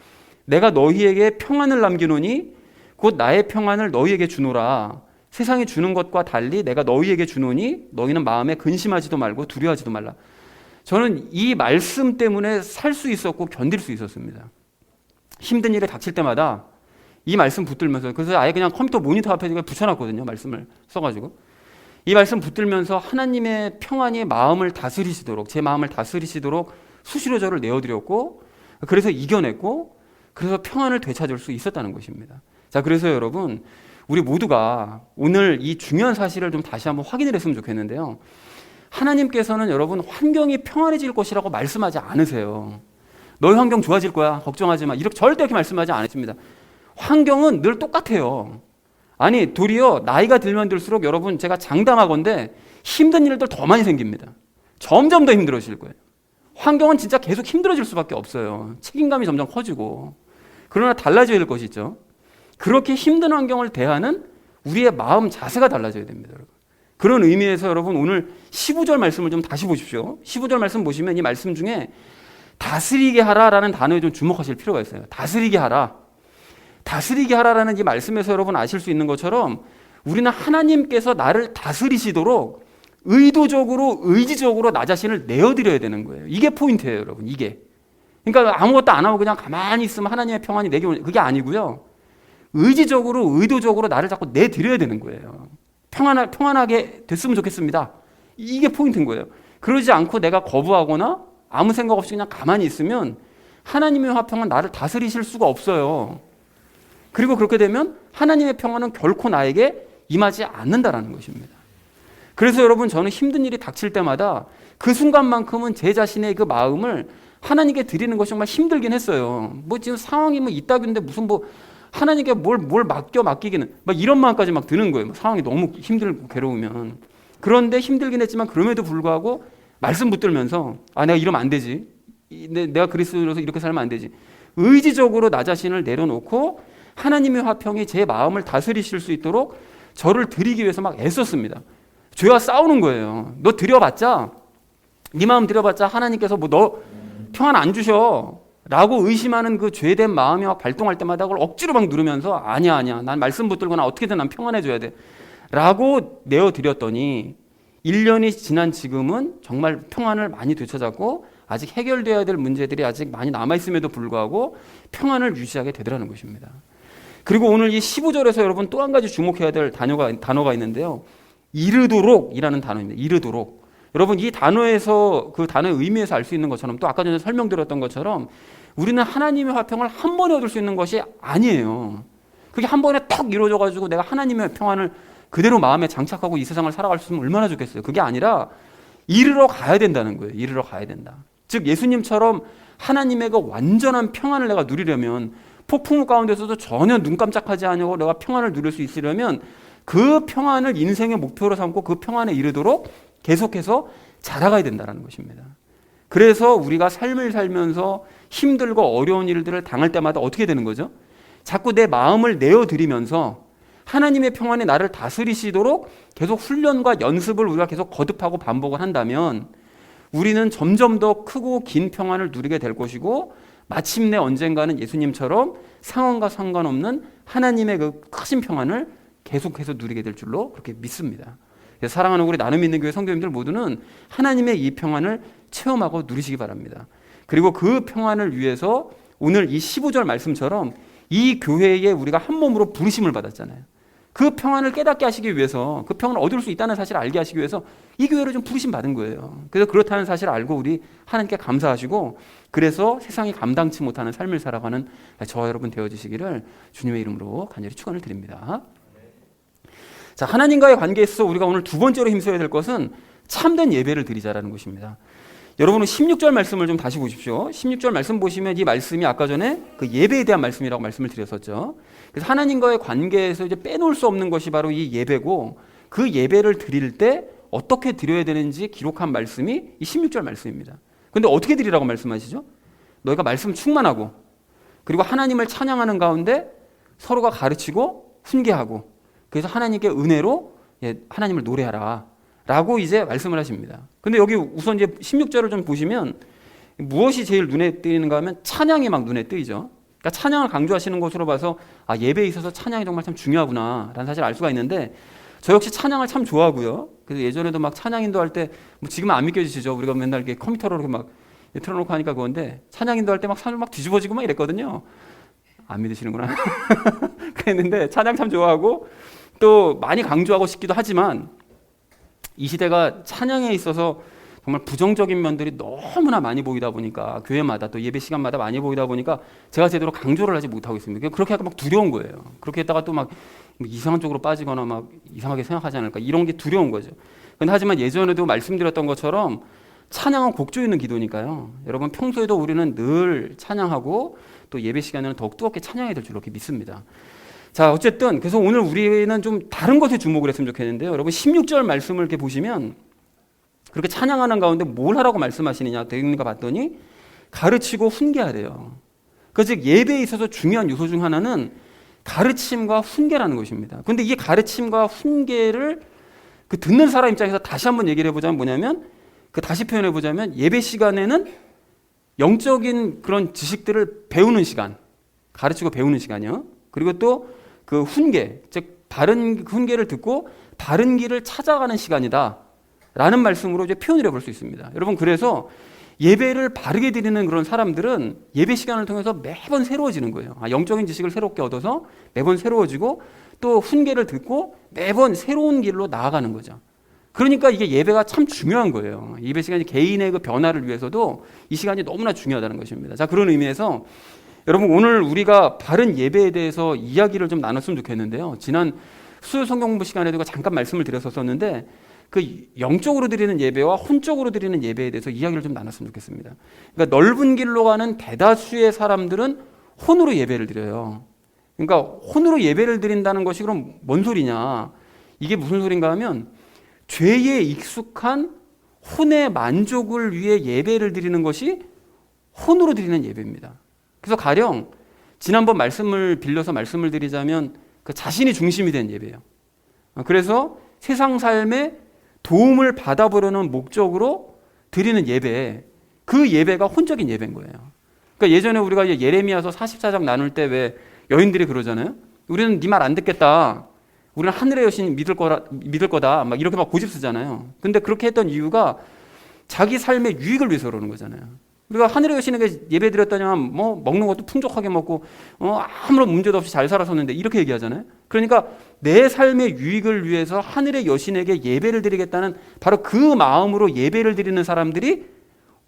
내가 너희에게 평안을 남기노니 곧 나의 평안을 너희에게 주노라. 세상이 주는 것과 달리 내가 너희에게 주노니 너희는 마음에 근심하지도 말고 두려워하지도 말라. 저는 이 말씀 때문에 살 수 있었고 견딜 수 있었습니다. 힘든 일에 닥칠 때마다 이 말씀 붙들면서 그래서 아예 그냥 컴퓨터 모니터 앞에 붙여놨거든요. 말씀을 써가지고. 이 말씀 붙들면서 하나님의 평안이 마음을 다스리시도록 제 마음을 다스리시도록 수시로 저를 내어드렸고 그래서 이겨냈고 그래서 평안을 되찾을 수 있었다는 것입니다. 자, 그래서 여러분 우리 모두가 오늘 이 중요한 사실을 좀 다시 한번 확인을 했으면 좋겠는데요. 하나님께서는 여러분 환경이 평안해질 것이라고 말씀하지 않으세요. 너희 환경 좋아질 거야 걱정하지 마 이렇게 절대 이렇게 말씀하지 않으십니다. 환경은 늘 똑같아요. 아니 도리어 나이가 들면 들수록 여러분 제가 장담하건대 힘든 일들 더 많이 생깁니다. 점점 더 힘들어질 거예요. 환경은 진짜 계속 힘들어질 수밖에 없어요. 책임감이 점점 커지고. 그러나 달라져야 될 것이 있죠. 그렇게 힘든 환경을 대하는 우리의 마음 자세가 달라져야 됩니다. 여러분. 그런 의미에서 여러분 오늘 15절 말씀을 좀 다시 보십시오. 15절 말씀 보시면 이 말씀 중에 다스리게 하라라는 단어에 좀 주목하실 필요가 있어요. 다스리게 하라. 다스리게 하라라는 이 말씀에서 여러분 아실 수 있는 것처럼 우리는 하나님께서 나를 다스리시도록 의도적으로 의지적으로 나 자신을 내어드려야 되는 거예요. 이게 포인트예요, 여러분. 이게. 그러니까 아무것도 안 하고 그냥 가만히 있으면 하나님의 평안이 내게 오는 그게 아니고요. 의지적으로 의도적으로 나를 자꾸 내드려야 되는 거예요. 평안하게 됐으면 좋겠습니다. 이게 포인트인 거예요. 그러지 않고 내가 거부하거나 아무 생각 없이 그냥 가만히 있으면 하나님의 화평은 나를 다스리실 수가 없어요. 그리고 그렇게 되면 하나님의 평안은 결코 나에게 임하지 않는다라는 것입니다. 그래서 여러분 저는 힘든 일이 닥칠 때마다 그 순간만큼은 제 자신의 그 마음을 하나님께 드리는 것이 정말 힘들긴 했어요. 뭐 지금 상황이 뭐 이따구인데 무슨 뭐 하나님께 뭘 맡기기는 막 이런 마음까지 막 드는 거예요. 상황이 너무 힘들고 괴로우면. 그런데 힘들긴 했지만 그럼에도 불구하고 말씀 붙들면서 내가 이러면 안 되지. 내가 그리스도로서 이렇게 살면 안 되지. 의지적으로 나 자신을 내려놓고 하나님의 화평이 제 마음을 다스리실 수 있도록 저를 드리기 위해서 막 애썼습니다. 죄와 싸우는 거예요. 너 드려봤자, 네 마음 드려봤자 하나님께서 너 평안 안 주셔 라고 의심하는 그 죄된 마음이 막 발동할 때마다 그걸 억지로 막 누르면서 아니야 난 말씀 붙들거나 어떻게든 난 평안해져야 돼 라고 내어드렸더니 1년이 지난 지금은 정말 평안을 많이 되찾았고 아직 해결돼야 될 문제들이 아직 많이 남아있음에도 불구하고 평안을 유지하게 되더라는 것입니다. 그리고 오늘 이 15절에서 여러분 또 한 가지 주목해야 될 단어가 있는데요. 이르도록이라는 단어입니다. 이르도록. 여러분 이 단어에서 그 단어의 의미에서 알 수 있는 것처럼 또 아까 전에 설명드렸던 것처럼 우리는 하나님의 화평을 한 번에 얻을 수 있는 것이 아니에요. 그게 한 번에 딱 이루어져 가지고 내가 하나님의 평안을 그대로 마음에 장착하고 이 세상을 살아갈 수 있으면 얼마나 좋겠어요. 그게 아니라 이르러 가야 된다는 거예요. 이르러 가야 된다. 즉 예수님처럼 하나님의 그 완전한 평안을 내가 누리려면 폭풍 가운데서도 전혀 눈 깜짝하지 않고 내가 평안을 누릴 수 있으려면 그 평안을 인생의 목표로 삼고 그 평안에 이르도록 계속해서 자라가야 된다는 것입니다. 그래서 우리가 삶을 살면서 힘들고 어려운 일들을 당할 때마다 어떻게 되는 거죠? 자꾸 내 마음을 내어드리면서 하나님의 평안이 나를 다스리시도록 계속 훈련과 연습을 우리가 계속 거듭하고 반복을 한다면 우리는 점점 더 크고 긴 평안을 누리게 될 것이고 마침내 언젠가는 예수님처럼 상황과 상관없는 하나님의 그 크신 평안을 계속해서 누리게 될 줄로 그렇게 믿습니다. 사랑하는 우리 나눔 있는 교회 성도님들 모두는 하나님의 이 평안을 체험하고 누리시기 바랍니다. 그리고 그 평안을 위해서 오늘 이 15절 말씀처럼 이 교회에 우리가 한 몸으로 부르심을 받았잖아요. 그 평안을 깨닫게 하시기 위해서 그 평안을 얻을 수 있다는 사실을 알게 하시기 위해서 이 교회를 좀 부르심 받은 거예요. 그래서 그렇다는 사실을 알고 우리 하나님께 감사하시고 그래서 세상이 감당치 못하는 삶을 살아가는 저와 여러분 되어주시기를 주님의 이름으로 간절히 축원을 드립니다. 자, 하나님과의 관계에 있어서 우리가 오늘 두 번째로 힘써야 될 것은 참된 예배를 드리자라는 것입니다. 여러분은 16절 말씀을 좀 다시 보십시오. 16절 말씀 보시면 이 말씀이 아까 전에 그 예배에 대한 말씀이라고 말씀을 드렸었죠. 그래서 하나님과의 관계에서 이제 빼놓을 수 없는 것이 바로 이 예배고 그 예배를 드릴 때 어떻게 드려야 되는지 기록한 말씀이 이 16절 말씀입니다. 근데 어떻게 드리라고 말씀하시죠? 너희가 말씀 충만하고 그리고 하나님을 찬양하는 가운데 서로가 가르치고 훈계하고 그래서 하나님께 은혜로 하나님을 노래하라 라고 이제 말씀을 하십니다. 근데 여기 우선 이제 16절을 좀 보시면 무엇이 제일 눈에 띄는가 하면 찬양이 막 눈에 띄죠. 그러니까 찬양을 강조하시는 것으로 봐서 예배에 있어서 찬양이 정말 참 중요하구나 라는 사실을 알 수가 있는데 저 역시 찬양을 참 좋아하고요. 그래서 예전에도 막 찬양인도 할 때 지금은 안 믿겨지시죠. 우리가 맨날 이렇게 컴퓨터로 이렇게 막 틀어놓고 하니까 그건데 찬양인도 할 때 막 산을 막 뒤집어지고 막 이랬거든요. 안 믿으시는구나. 그랬는데 찬양 참 좋아하고 또 많이 강조하고 싶기도 하지만 이 시대가 찬양에 있어서 정말 부정적인 면들이 너무나 많이 보이다 보니까 교회마다 또 예배 시간마다 많이 보이다 보니까 제가 제대로 강조를 하지 못하고 있습니다. 그렇게 하니까 막 두려운 거예요. 그렇게 했다가 또 막 이상한 쪽으로 빠지거나 막 이상하게 생각하지 않을까 이런 게 두려운 거죠. 근데 하지만 예전에도 말씀드렸던 것처럼 찬양은 곡조 있는 기도니까요. 여러분 평소에도 우리는 늘 찬양하고 또 예배 시간에는 더욱 뜨겁게 찬양해야 될 줄로 이렇게 믿습니다. 자, 어쨌든 그래서 오늘 우리는 좀 다른 것에 주목을 했으면 좋겠는데요. 여러분 16절 말씀을 이렇게 보시면 그렇게 찬양하는 가운데 뭘 하라고 말씀하시느냐 되는가 봤더니 가르치고 훈계하래요. 즉 예배에 있어서 중요한 요소 중 하나는 가르침과 훈계라는 것입니다. 그런데 이 가르침과 훈계를 그 듣는 사람 입장에서 다시 한번 얘기를 해보자면 뭐냐면 다시 표현해보자면 예배 시간에는 영적인 그런 지식들을 배우는 시간, 가르치고 배우는 시간이요. 그리고 또 그 훈계, 즉 바른 훈계를 듣고 바른 길을 찾아가는 시간이다 라는 말씀으로 이제 표현을 해볼 수 있습니다. 여러분 그래서 예배를 바르게 드리는 그런 사람들은 예배 시간을 통해서 매번 새로워지는 거예요. 영적인 지식을 새롭게 얻어서 매번 새로워지고 또 훈계를 듣고 매번 새로운 길로 나아가는 거죠. 그러니까 이게 예배가 참 중요한 거예요. 예배 시간이 개인의 그 변화를 위해서도 이 시간이 너무나 중요하다는 것입니다. 자, 그런 의미에서 여러분 오늘 우리가 바른 예배에 대해서 이야기를 좀 나눴으면 좋겠는데요. 지난 수요 성경 공부 시간에도 잠깐 말씀을 드렸었는데 그 영적으로 드리는 예배와 혼적으로 드리는 예배에 대해서 이야기를 좀 나눴으면 좋겠습니다. 그러니까 넓은 길로 가는 대다수의 사람들은 혼으로 예배를 드려요. 그러니까 혼으로 예배를 드린다는 것이 그럼 뭔 소리냐? 이게 무슨 소린가 하면 죄에 익숙한 혼의 만족을 위해 예배를 드리는 것이 혼으로 드리는 예배입니다. 그래서 가령 지난번 말씀을 빌려서 말씀을 드리자면 그 자신이 중심이 된 예배예요. 그래서 세상 삶에 도움을 받아보려는 목적으로 드리는 예배, 그 예배가 혼적인 예배인 거예요. 그러니까 예전에 우리가 예레미야서 44장 나눌 때 왜 여인들이 그러잖아요. 우리는 네 말 안 듣겠다. 우리는 하늘의 여신 믿을 거다. 막 이렇게 막 고집 쓰잖아요. 근데 그렇게 했던 이유가 자기 삶의 유익을 위해서 그러는 거잖아요. 우리가 하늘의 여신에게 예배 드렸다면 뭐 먹는 것도 풍족하게 먹고 아무런 문제도 없이 잘 살았었는데 이렇게 얘기하잖아요. 그러니까 내 삶의 유익을 위해서 하늘의 여신에게 예배를 드리겠다는 바로 그 마음으로 예배를 드리는 사람들이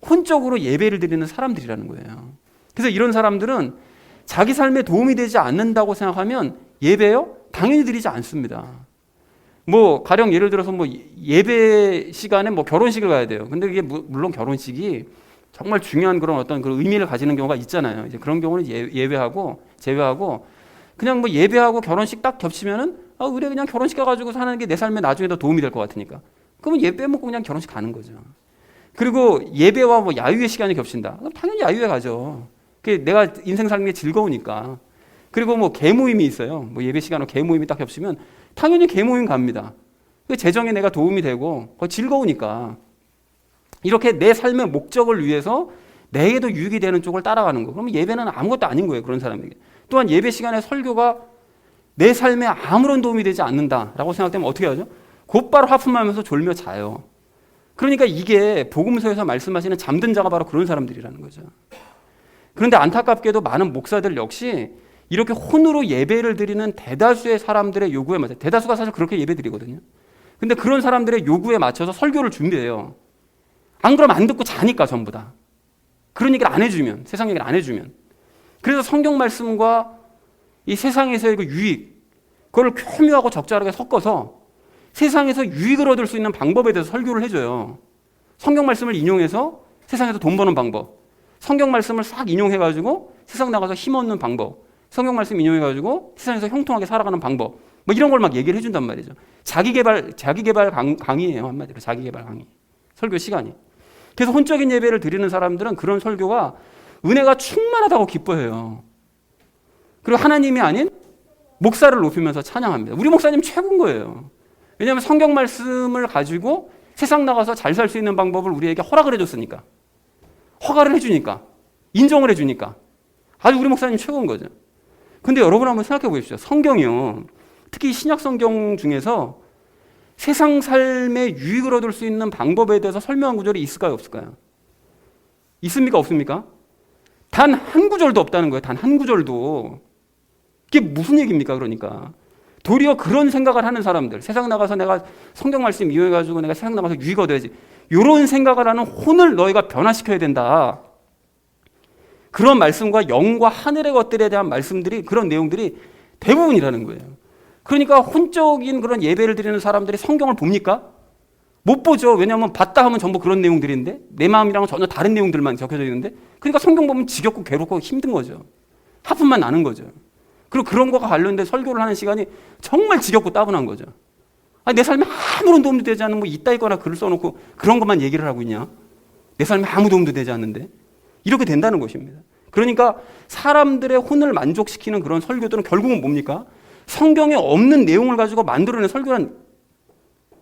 혼적으로 예배를 드리는 사람들이라는 거예요. 그래서 이런 사람들은 자기 삶에 도움이 되지 않는다고 생각하면 예배요? 당연히 드리지 않습니다. 뭐 가령 예를 들어서 뭐 예배 시간에 뭐 결혼식을 가야 돼요. 근데 이게 물론 결혼식이 정말 중요한 그런 어떤 그런 의미를 가지는 경우가 있잖아요. 이제 그런 경우는 제외하고 그냥 뭐 예배하고 결혼식 딱 겹치면은 우리 그냥 결혼식 가가지고 사는 게 내 삶에 나중에 더 도움이 될 것 같으니까. 그러면 예배 빼먹고 그냥 결혼식 가는 거죠. 그리고 예배와 뭐 야유의 시간이 겹친다. 그럼 당연히 야유회 가죠. 그게 내가 인생 사는 게 즐거우니까. 그리고 뭐 개모임이 있어요. 뭐 예배 시간으로 개모임이 딱 겹치면 당연히 개모임 갑니다. 그 재정에 내가 도움이 되고 즐거우니까. 이렇게 내 삶의 목적을 위해서 내게도 유익이 되는 쪽을 따라가는 거. 그러면 예배는 아무것도 아닌 거예요. 그런 사람에게. 또한 예배 시간에 설교가 내 삶에 아무런 도움이 되지 않는다라고 생각되면 어떻게 하죠? 곧바로 하품하면서 졸며 자요. 그러니까 이게 복음서에서 말씀하시는 잠든 자가 바로 그런 사람들이라는 거죠. 그런데 안타깝게도 많은 목사들 역시 이렇게 혼으로 예배를 드리는 대다수의 사람들의 요구에 맞춰서, 대다수가 사실 그렇게 예배 드리거든요. 근데 그런 사람들의 요구에 맞춰서 설교를 준비해요. 안 그러면 안 듣고 자니까 전부 다. 그런 얘기를 안 해주면, 세상 얘기를 안 해주면. 그래서 성경 말씀과 이 세상에서의 그 유익, 그걸 교묘하고 적절하게 섞어서 세상에서 유익을 얻을 수 있는 방법에 대해서 설교를 해줘요. 성경 말씀을 인용해서 세상에서 돈 버는 방법, 성경 말씀을 싹 인용해가지고 세상 나가서 힘 얻는 방법, 성경 말씀 인용해가지고 세상에서 형통하게 살아가는 방법, 뭐 이런 걸 막 얘기를 해준단 말이죠. 자기개발 강의예요. 한마디로 자기개발 강의. 설교 시간이. 그래서 혼적인 예배를 드리는 사람들은 그런 설교가 은혜가 충만하다고 기뻐해요. 그리고 하나님이 아닌 목사를 높이면서 찬양합니다. 우리 목사님 최고인 거예요. 왜냐하면 성경 말씀을 가지고 세상 나가서 잘 살 수 있는 방법을 우리에게 허락을 해줬으니까. 허가를 해주니까. 인정을 해주니까. 아주 우리 목사님 최고인 거죠. 근데 여러분 한번 생각해 보십시오. 성경이요. 특히 신약 성경 중에서 세상 삶의 유익을 얻을 수 있는 방법에 대해서 설명한 구절이 있을까요? 없을까요? 있습니까? 없습니까? 단 한 구절도 없다는 거예요. 단 한 구절도. 이게 무슨 얘기입니까? 그러니까. 도리어 그런 생각을 하는 사람들, 세상 나가서 내가 성경 말씀 이용해가지고 내가 세상 나가서 유익 얻어야지. 이런 생각을 하는 혼을 너희가 변화시켜야 된다. 그런 말씀과 영과 하늘의 것들에 대한 말씀들이, 그런 내용들이 대부분이라는 거예요. 그러니까 혼적인 그런 예배를 드리는 사람들이 성경을 봅니까? 못 보죠. 왜냐하면 봤다 하면 전부 그런 내용들인데 내 마음이랑은 전혀 다른 내용들만 적혀져 있는데, 그러니까 성경 보면 지겹고 괴롭고 힘든 거죠. 하품만 나는 거죠. 그리고 그런 거가 관련된 설교를 하는 시간이 정말 지겹고 따분한 거죠. 아니, 내 삶에 아무런 도움도 되지 않는 뭐 이따위거나 글을 써놓고 그런 것만 얘기를 하고 있냐? 내 삶에 아무 도움도 되지 않는데? 이렇게 된다는 것입니다. 그러니까 사람들의 혼을 만족시키는 그런 설교들은 결국은 뭡니까? 성경에 없는 내용을 가지고 만들어낸 설교란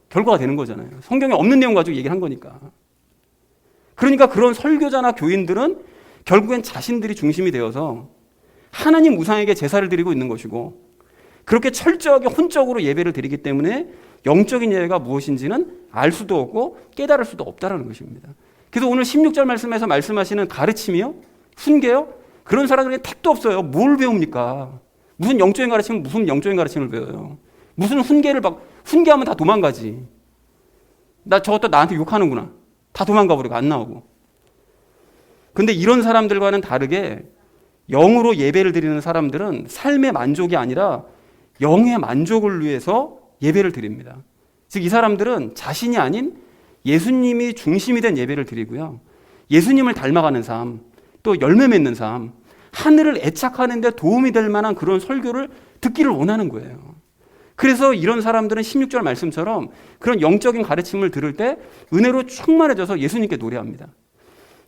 결과가 되는 거잖아요. 성경에 없는 내용 가지고 얘기를 한 거니까. 그러니까 그런 설교자나 교인들은 결국엔 자신들이 중심이 되어서 하나님 우상에게 제사를 드리고 있는 것이고, 그렇게 철저하게 혼적으로 예배를 드리기 때문에 영적인 예배가 무엇인지는 알 수도 없고 깨달을 수도 없다는 것입니다. 그래서 오늘 16절 말씀에서 말씀하시는 가르침이요? 훈계요? 그런 사람들에게 택도 없어요. 뭘 배웁니까? 무슨 영적인 가르침은 무슨 영적인 가르침을 배워요? 무슨 훈계하면 다 도망가지. 저것도 나한테 욕하는구나. 다 도망가 버리고 안 나오고. 근데 이런 사람들과는 다르게 영으로 예배를 드리는 사람들은 삶의 만족이 아니라 영의 만족을 위해서 예배를 드립니다. 즉 이 사람들은 자신이 아닌 예수님이 중심이 된 예배를 드리고요. 예수님을 닮아가는 삶, 또 열매 맺는 삶, 하늘을 애착하는데 도움이 될 만한 그런 설교를 듣기를 원하는 거예요. 그래서 이런 사람들은 16절 말씀처럼 그런 영적인 가르침을 들을 때 은혜로 충만해져서 예수님께 노래합니다.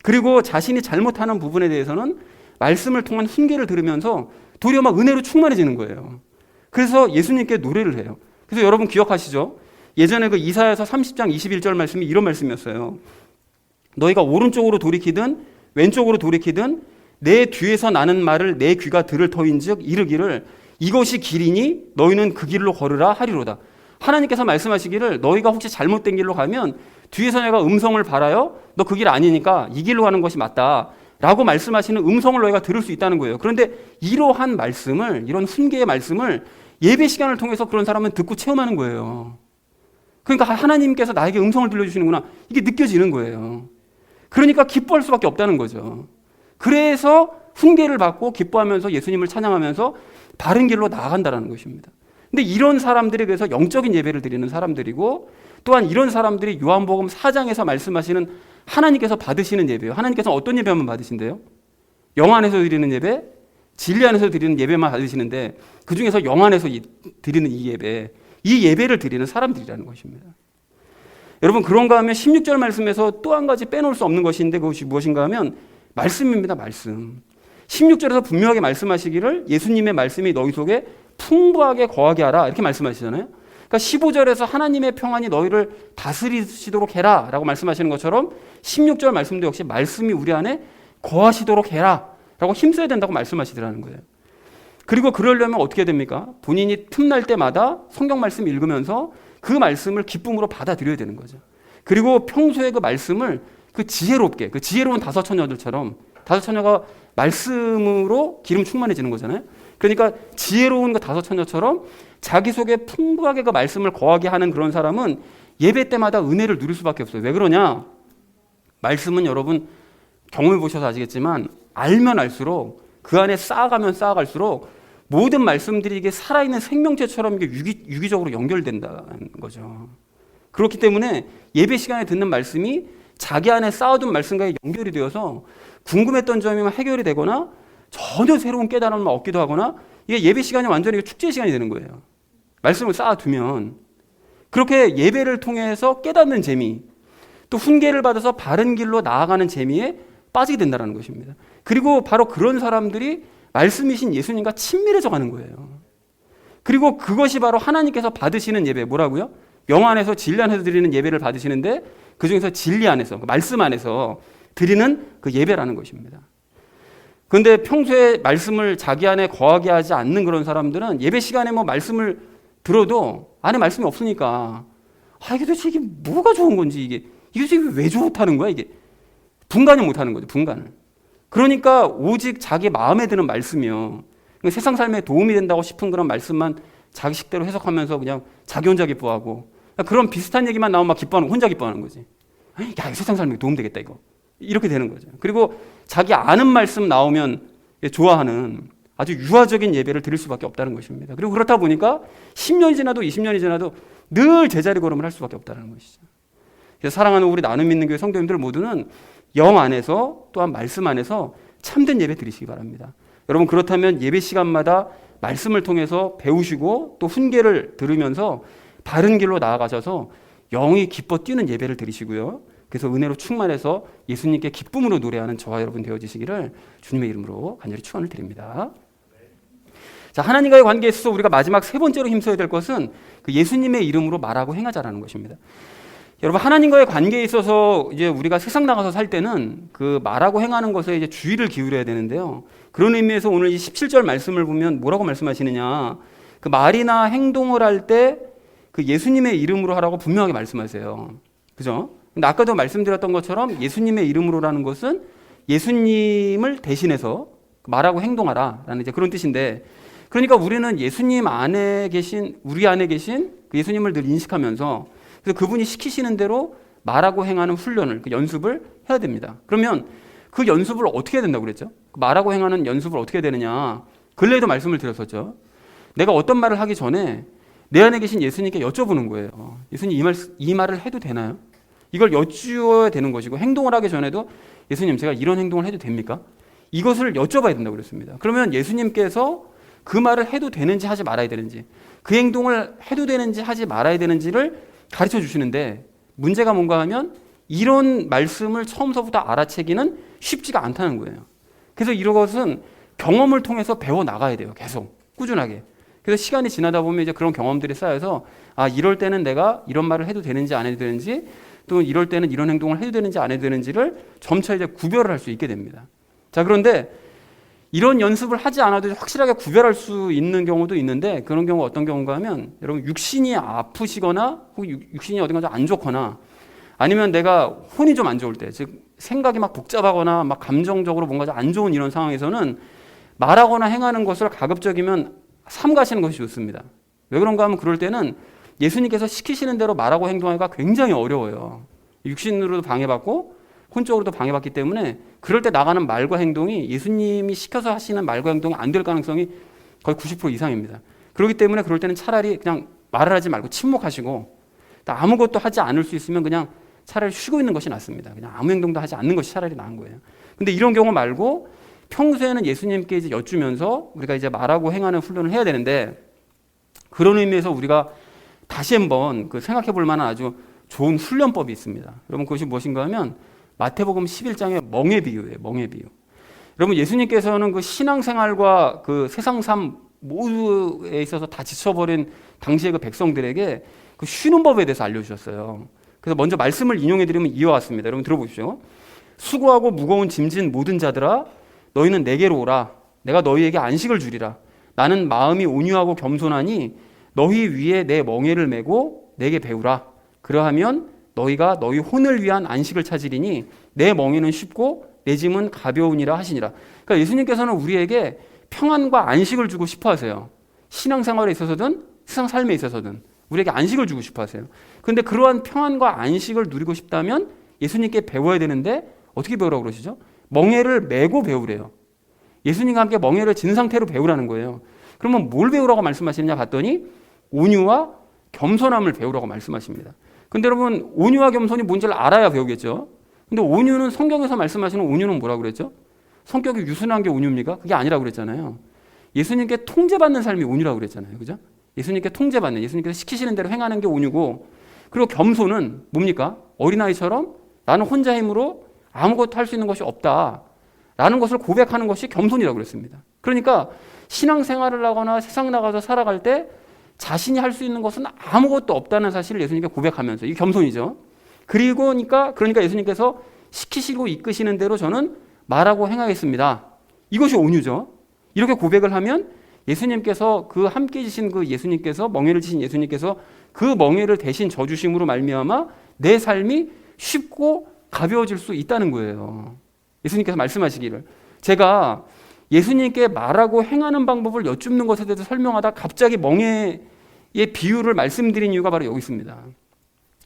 그리고 자신이 잘못하는 부분에 대해서는 말씀을 통한 훈계를 들으면서 도리어 막 은혜로 충만해지는 거예요. 그래서 예수님께 노래를 해요. 그래서 여러분 기억하시죠? 예전에 그 이사야서 30장 21절 말씀이 이런 말씀이었어요. 너희가 오른쪽으로 돌이키든 왼쪽으로 돌이키든 내 뒤에서 나는 말을 내 귀가 들을 터인즉 이르기를 이것이 길이니 너희는 그 길로 걸으라 하리로다. 하나님께서 말씀하시기를 너희가 혹시 잘못된 길로 가면 뒤에서 내가 음성을 발하여 너 그 길 아니니까 이 길로 가는 것이 맞다 라고 말씀하시는 음성을 너희가 들을 수 있다는 거예요. 그런데 이러한 말씀을, 이런 훈계의 말씀을 예배 시간을 통해서 그런 사람은 듣고 체험하는 거예요. 그러니까 하나님께서 나에게 음성을 들려주시는구나, 이게 느껴지는 거예요. 그러니까 기뻐할 수밖에 없다는 거죠. 그래서 훈계를 받고 기뻐하면서 예수님을 찬양하면서 바른 길로 나아간다는 것입니다. 근데 이런 사람들이 그래서 영적인 예배를 드리는 사람들이고, 또한 이런 사람들이 요한복음 4장에서 말씀하시는 하나님께서 받으시는 예배예요. 하나님께서 어떤 예배만 받으신대요? 영 안에서 드리는 예배, 진리 안에서 드리는 예배만 받으시는데 그 중에서 영 안에서 드리는 이 예배, 이 예배를 드리는 사람들이라는 것입니다. 여러분, 그런가 하면 16절 말씀에서 또 한 가지 빼놓을 수 없는 것인데 그것이 무엇인가 하면 말씀입니다. 말씀. 16절에서 분명하게 말씀하시기를 예수님의 말씀이 너희 속에 풍부하게 거하게 하라 이렇게 말씀하시잖아요. 그러니까 15절에서 하나님의 평안이 너희를 다스리시도록 해라 라고 말씀하시는 것처럼 16절 말씀도 역시 말씀이 우리 안에 거하시도록 해라 라고 힘써야 된다고 말씀하시더라는 거예요. 그리고 그러려면 어떻게 됩니까? 본인이 틈날 때마다 성경 말씀 읽으면서 그 말씀을 기쁨으로 받아들여야 되는 거죠. 그리고 평소에 그 말씀을 그 지혜롭게, 그 지혜로운 다섯 처녀들처럼, 다섯 처녀가 말씀으로 기름 충만해지는 거잖아요. 그러니까 지혜로운 그 다섯 처녀처럼 자기 속에 풍부하게 그 말씀을 거하게 하는 그런 사람은 예배 때마다 은혜를 누릴 수밖에 없어요. 왜 그러냐? 말씀은 여러분 경험해 보셔서 아시겠지만 알면 알수록 그 안에 쌓아가면 쌓아갈수록 모든 말씀들이 이게 살아있는 생명체처럼 이게 유기적으로 연결된다는 거죠. 그렇기 때문에 예배 시간에 듣는 말씀이 자기 안에 쌓아둔 말씀과 연결이 되어서 궁금했던 점이 해결이 되거나 전혀 새로운 깨달음을 얻기도 하거나 이게 예배 시간이 완전히 축제 시간이 되는 거예요. 말씀을 쌓아두면. 그렇게 예배를 통해서 깨닫는 재미, 또 훈계를 받아서 바른 길로 나아가는 재미에 빠지게 된다는 것입니다. 그리고 바로 그런 사람들이 말씀이신 예수님과 친밀해져 가는 거예요. 그리고 그것이 바로 하나님께서 받으시는 예배, 뭐라고요? 영 안에서 진리 안에서 드리는 예배를 받으시는데 그 중에서 진리 안에서, 말씀 안에서 드리는 그 예배라는 것입니다. 그런데 평소에 말씀을 자기 안에 거하게 하지 않는 그런 사람들은 예배 시간에 뭐 말씀을 들어도 안에 말씀이 없으니까 이게 도대체 이게 뭐가 좋은 건지 이게 도대체 왜 좋다는 거야 이게 분간을 못하는 거죠. 분간을. 그러니까 오직 자기 마음에 드는 말씀이요. 세상 삶에 도움이 된다고 싶은 그런 말씀만 자기 식대로 해석하면서 그냥 자기 혼자 기뻐하고 그런 비슷한 얘기만 나오면 막 기뻐하는 혼자 기뻐하는 거지. 야, 이거 세상 삶에 도움 되겠다 이거. 이렇게 되는 거죠. 그리고 자기 아는 말씀 나오면 좋아하는 아주 유아적인 예배를 드릴 수밖에 없다는 것입니다. 그리고 그렇다 보니까 10년이 지나도 20년이 지나도 늘 제자리 걸음을 할 수밖에 없다는 것이죠. 그래서 사랑하는 우리 나눔 믿는 교회 성도님들 모두는 영 안에서 또한 말씀 안에서 참된 예배 드리시기 바랍니다. 여러분 그렇다면 예배 시간마다 말씀을 통해서 배우시고 또 훈계를 들으면서 바른 길로 나아가셔서 영이 기뻐 뛰는 예배를 드리시고요. 그래서 은혜로 충만해서 예수님께 기쁨으로 노래하는 저와 여러분 되어지시기를 주님의 이름으로 간절히 축원을 드립니다. 자, 하나님과의 관계에 있어서 우리가 마지막 세 번째로 힘써야 될 것은 그 예수님의 이름으로 말하고 행하자라는 것입니다. 여러분 하나님과의 관계에 있어서 이제 우리가 세상 나가서 살 때는 그 말하고 행하는 것에 이제 주의를 기울여야 되는데요. 그런 의미에서 오늘 이 17절 말씀을 보면 뭐라고 말씀하시느냐? 그 말이나 행동을 할 때 그 예수님의 이름으로 하라고 분명하게 말씀하세요. 그죠? 근데 아까도 말씀드렸던 것처럼 예수님의 이름으로라는 것은 예수님을 대신해서 말하고 행동하라라는 이제 그런 뜻인데, 그러니까 우리는 예수님 안에 계신, 우리 안에 계신 그 예수님을 늘 인식하면서 그래서 그분이 시키시는 대로 말하고 행하는 훈련을, 그 연습을 해야 됩니다. 그러면 그 연습을 어떻게 해야 된다고 그랬죠? 말하고 행하는 연습을 어떻게 해야 되느냐? 근래에도 말씀을 드렸었죠. 내가 어떤 말을 하기 전에 내 안에 계신 예수님께 여쭤보는 거예요. 예수님 이 말을 해도 되나요? 이걸 여쭈어야 되는 것이고 행동을 하기 전에도 예수님 제가 이런 행동을 해도 됩니까? 이것을 여쭤봐야 된다고 그랬습니다. 그러면 예수님께서 그 말을 해도 되는지 하지 말아야 되는지, 그 행동을 해도 되는지 하지 말아야 되는지를 가르쳐 주시는데, 문제가 뭔가 하면 이런 말씀을 처음서부터 알아채기는 쉽지가 않다는 거예요. 그래서 이런 것은 경험을 통해서 배워 나가야 돼요. 계속 꾸준하게. 그래서 시간이 지나다 보면 이제 그런 경험들이 쌓여서, 아, 이럴 때는 내가 이런 말을 해도 되는지 안 해도 되는지, 또 이럴 때는 이런 행동을 해도 되는지 안 해도 되는지를 점차 이제 구별을 할 수 있게 됩니다. 자, 그런데 이런 연습을 하지 않아도 확실하게 구별할 수 있는 경우도 있는데, 그런 경우가 어떤 경우인가 하면, 여러분 육신이 아프시거나 혹은 육신이 어딘가 좀 안 좋거나, 아니면 내가 혼이 좀 안 좋을 때, 즉 생각이 막 복잡하거나 막 감정적으로 뭔가 좀 안 좋은 이런 상황에서는 말하거나 행하는 것을 가급적이면 삼가시는 것이 좋습니다. 왜 그런가 하면 그럴 때는 예수님께서 시키시는 대로 말하고 행동하기가 굉장히 어려워요. 육신으로도 방해받고 혼적으로도 방해받기 때문에 그럴 때 나가는 말과 행동이 예수님이 시켜서 하시는 말과 행동이 안 될 가능성이 거의 90% 이상입니다. 그렇기 때문에 그럴 때는 차라리 그냥 말을 하지 말고 침묵하시고, 아무것도 하지 않을 수 있으면 그냥 차라리 쉬고 있는 것이 낫습니다. 그냥 아무 행동도 하지 않는 것이 차라리 나은 거예요. 근데 이런 경우 말고 평소에는 예수님께 이제 여쭈면서 우리가 이제 말하고 행하는 훈련을 해야 되는데, 그런 의미에서 우리가 다시 한번 그 생각해 볼 만한 아주 좋은 훈련법이 있습니다. 여러분, 그것이 무엇인가 하면 마태복음 11장의 멍에 비유예요. 멍에 비유. 여러분, 예수님께서는 그 신앙생활과 그 세상 삶 모두에 있어서 다 지쳐버린 당시의 그 백성들에게 그 쉬는 법에 대해서 알려주셨어요. 그래서 먼저 말씀을 인용해 드리면 이와 같습니다. 여러분 들어보십시오. 수고하고 무거운 짐진 모든 자들아, 너희는 내게로 오라. 내가 너희에게 안식을 주리라. 나는 마음이 온유하고 겸손하니 너희 위에 내 멍에를 메고 내게 배우라. 그러하면 너희가 너희 혼을 위한 안식을 찾으리니 내 멍에는 쉽고 내 짐은 가벼우니라 하시니라. 그러니까 예수님께서는 우리에게 평안과 안식을 주고 싶어 하세요. 신앙생활에 있어서든 세상 삶에 있어서든 우리에게 안식을 주고 싶어 하세요. 그런데 그러한 평안과 안식을 누리고 싶다면 예수님께 배워야 되는데, 어떻게 배우라고 그러시죠? 멍에를 메고 배우래요. 예수님과 함께 멍에를 진 상태로 배우라는 거예요. 그러면 뭘 배우라고 말씀하시느냐 봤더니 온유와 겸손함을 배우라고 말씀하십니다. 근데 여러분, 온유와 겸손이 뭔지를 알아야 배우겠죠. 근데 온유는, 성경에서 말씀하시는 온유는 뭐라고 그랬죠? 성격이 유순한 게 온유입니까? 그게 아니라고 그랬잖아요. 예수님께 통제받는 삶이 온유라고 그랬잖아요. 그죠? 예수님께 통제받는, 예수님께서 시키시는 대로 행하는 게 온유고, 그리고 겸손은 뭡니까? 어린아이처럼 나는 혼자 힘으로 아무것도 할 수 있는 것이 없다 라는 것을 고백하는 것이 겸손이라고 그랬습니다. 그러니까 신앙생활을 하거나 세상 나가서 살아갈 때 자신이 할 수 있는 것은 아무것도 없다는 사실을 예수님께 고백하면서, 이게 겸손이죠. 그러니까 예수님께서 시키시고 이끄시는 대로 저는 말하고 행하겠습니다. 이것이 온유죠. 이렇게 고백을 하면 예수님께서, 그 함께 지신 그 예수님께서, 멍에를 지신 예수님께서 그 멍에를 대신 져주심으로 말미암아 내 삶이 쉽고 가벼워질 수 있다는 거예요. 예수님께서 말씀하시기를, 제가 예수님께 말하고 행하는 방법을 여쭙는 것에 대해서 설명하다 갑자기 멍에의 비유를 말씀드린 이유가 바로 여기 있습니다.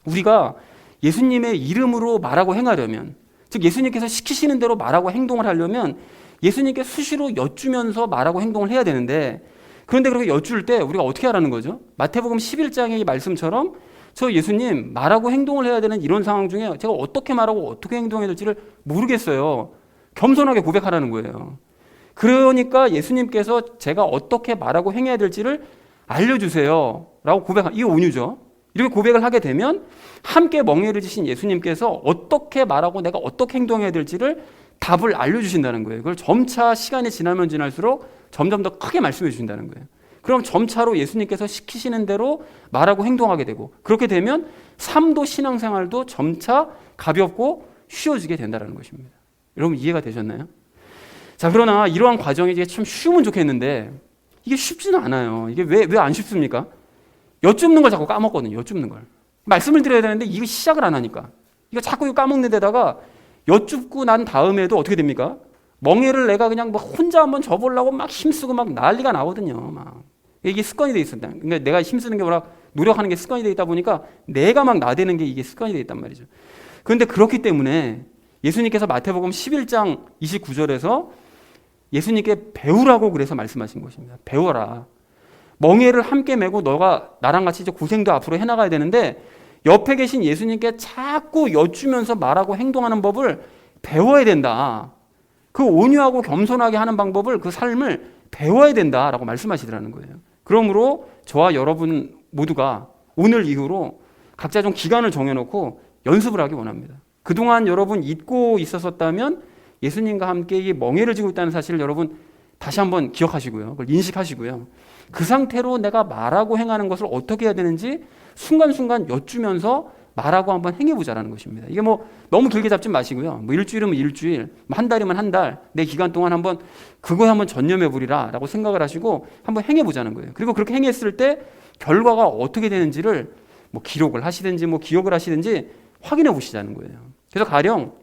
우리가 예수님의 이름으로 말하고 행하려면, 즉 예수님께서 시키시는 대로 말하고 행동을 하려면 예수님께 수시로 여쭈면서 말하고 행동을 해야 되는데, 그런데 그렇게 여쭐 때 우리가 어떻게 하라는 거죠? 마태복음 11장의 이 말씀처럼 저 예수님, 말하고 행동을 해야 되는 이런 상황 중에 제가 어떻게 말하고 어떻게 행동해야 될지를 모르겠어요. 겸손하게 고백하라는 거예요. 그러니까 예수님께서 제가 어떻게 말하고 행해야 될지를 알려주세요 라고 이게 온유죠. 이렇게 고백을 하게 되면 함께 멍에를 지신 예수님께서 어떻게 말하고 내가 어떻게 행동해야 될지를 답을 알려주신다는 거예요. 그걸 점차 시간이 지나면 지날수록 점점 더 크게 말씀해 주신다는 거예요. 그럼 점차로 예수님께서 시키시는 대로 말하고 행동하게 되고, 그렇게 되면 삶도 신앙생활도 점차 가볍고 쉬워지게 된다는 것입니다. 여러분 이해가 되셨나요? 자, 그러나 이러한 과정이 이제 참 쉬우면 좋겠는데 이게 쉽지는 않아요. 이게 왜 안 쉽습니까? 여쭙는 걸 자꾸 까먹거든요. 여쭙는 걸. 말씀을 드려야 되는데 이거 시작을 안 하니까. 이거 자꾸 까먹는 데다가 여쭙고 난 다음에도 어떻게 됩니까? 멍에를 내가 그냥 막 혼자 한번 접으려고 막 힘쓰고 막 난리가 나거든요. 막. 이게 습관이 돼 있습니다. 그러니까 내가 힘쓰는 게 워낙 노력하는 게 습관이 돼 있다 보니까 내가 막 나대는 게 이게 습관이 돼 있단 말이죠. 그런데 그렇기 때문에 예수님께서 마태복음 11장 29절에서 예수님께 배우라고 그래서 말씀하신 것입니다. 배워라. 멍에를 함께 메고 너가 나랑 같이 이제 고생도 앞으로 해나가야 되는데 옆에 계신 예수님께 자꾸 여쭈면서 말하고 행동하는 법을 배워야 된다. 그 온유하고 겸손하게 하는 방법을, 그 삶을 배워야 된다라고 말씀하시더라는 거예요. 그러므로 저와 여러분 모두가 오늘 이후로 각자 좀 기간을 정해놓고 연습을 하기 원합니다. 그동안 여러분 잊고 있었다면 예수님과 함께 이 멍에를 지고 있다는 사실을 여러분 다시 한번 기억하시고요. 그걸 인식하시고요. 그 상태로 내가 말하고 행하는 것을 어떻게 해야 되는지 순간순간 여쭈면서 말하고 한번 행해보자라는 것입니다. 이게 뭐 너무 길게 잡지 마시고요. 뭐 일주일이면 일주일, 한 달이면 한 달, 내 기간 동안 한번 그거에 한번 전념해보리라 라고 생각을 하시고 한번 행해보자는 거예요. 그리고 그렇게 행했을 때 결과가 어떻게 되는지를 뭐 기록을 하시든지 뭐 기억을 하시든지 확인해 보시자는 거예요. 그래서 가령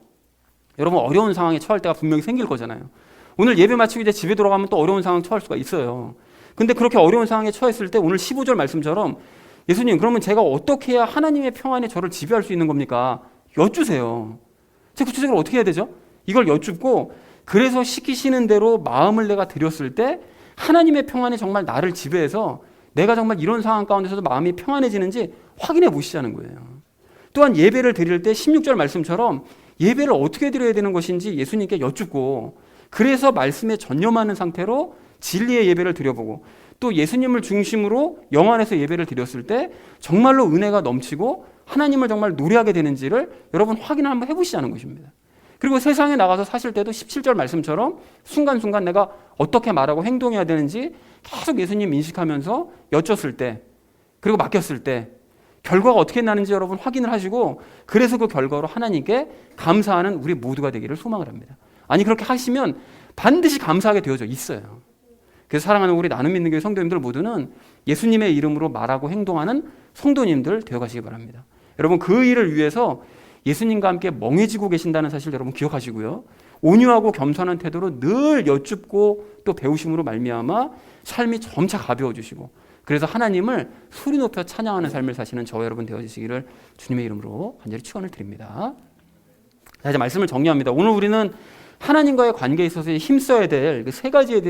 여러분 어려운 상황에 처할 때가 분명히 생길 거잖아요. 오늘 예배 마치고 이제 집에 돌아가면 또 어려운 상황 처할 수가 있어요. 근데 그렇게 어려운 상황에 처했을 때 오늘 15절 말씀처럼 예수님, 그러면 제가 어떻게 해야 하나님의 평안이 저를 지배할 수 있는 겁니까? 여쭈세요. 제가 구체적으로 어떻게 해야 되죠? 이걸 여쭙고, 그래서 시키시는 대로 마음을 내가 드렸을 때 하나님의 평안이 정말 나를 지배해서 내가 정말 이런 상황 가운데서도 마음이 평안해지는지 확인해 보시자는 거예요. 또한 예배를 드릴 때 16절 말씀처럼 예배를 어떻게 드려야 되는 것인지 예수님께 여쭙고, 그래서 말씀에 전념하는 상태로 진리의 예배를 드려보고, 또 예수님을 중심으로 영 안에서 예배를 드렸을 때 정말로 은혜가 넘치고 하나님을 정말 노래하게 되는지를 여러분 확인을 한번 해보시자는 것입니다. 그리고 세상에 나가서 사실 때도 17절 말씀처럼 순간순간 내가 어떻게 말하고 행동해야 되는지 계속 예수님 인식하면서 여쭸을 때, 그리고 맡겼을 때 결과가 어떻게 나는지 여러분 확인을 하시고, 그래서 그 결과로 하나님께 감사하는 우리 모두가 되기를 소망을 합니다. 아니, 그렇게 하시면 반드시 감사하게 되어져 있어요. 그래서 사랑하는 우리 나눔 믿는 교회 성도님들 모두는 예수님의 이름으로 말하고 행동하는 성도님들 되어가시기 바랍니다. 여러분, 그 일을 위해서 예수님과 함께 멍해지고 계신다는 사실 여러분 기억하시고요. 온유하고 겸손한 태도로 늘 여쭙고 또 배우심으로 말미암아 삶이 점차 가벼워지시고, 그래서 하나님을 소리 높여 찬양하는 삶을 사시는 저와 여러분 되어주시기를 주님의 이름으로 간절히 축원을 드립니다. 자, 이제 말씀을 정리합니다. 오늘 우리는 하나님과의 관계에 있어서 힘써야 될 그 세 가지에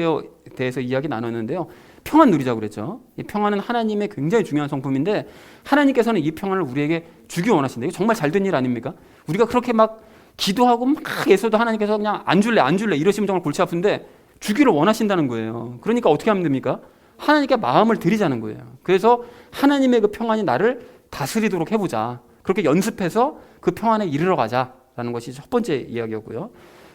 대해서 이야기 나눴는데요. 평안 누리자고 그랬죠. 이 평안은 하나님의 굉장히 중요한 성품인데 하나님께서는 이 평안을 우리에게 주기 원하신다. 이거 정말 잘된 일 아닙니까? 우리가 그렇게 막 기도하고 막 애써도 하나님께서 그냥 안 줄래 이러시면 정말 골치 아픈데 주기를 원하신다는 거예요. 그러니까 어떻게 하면 됩니까? 하나님께 마음을 드리자는 거예요. 그래서 하나님의 그 평안이 나를 다스리도록 해보자. 그렇게 연습해서 그 평안에 이르러 가자라는 것이 첫 번째 이야기였고요.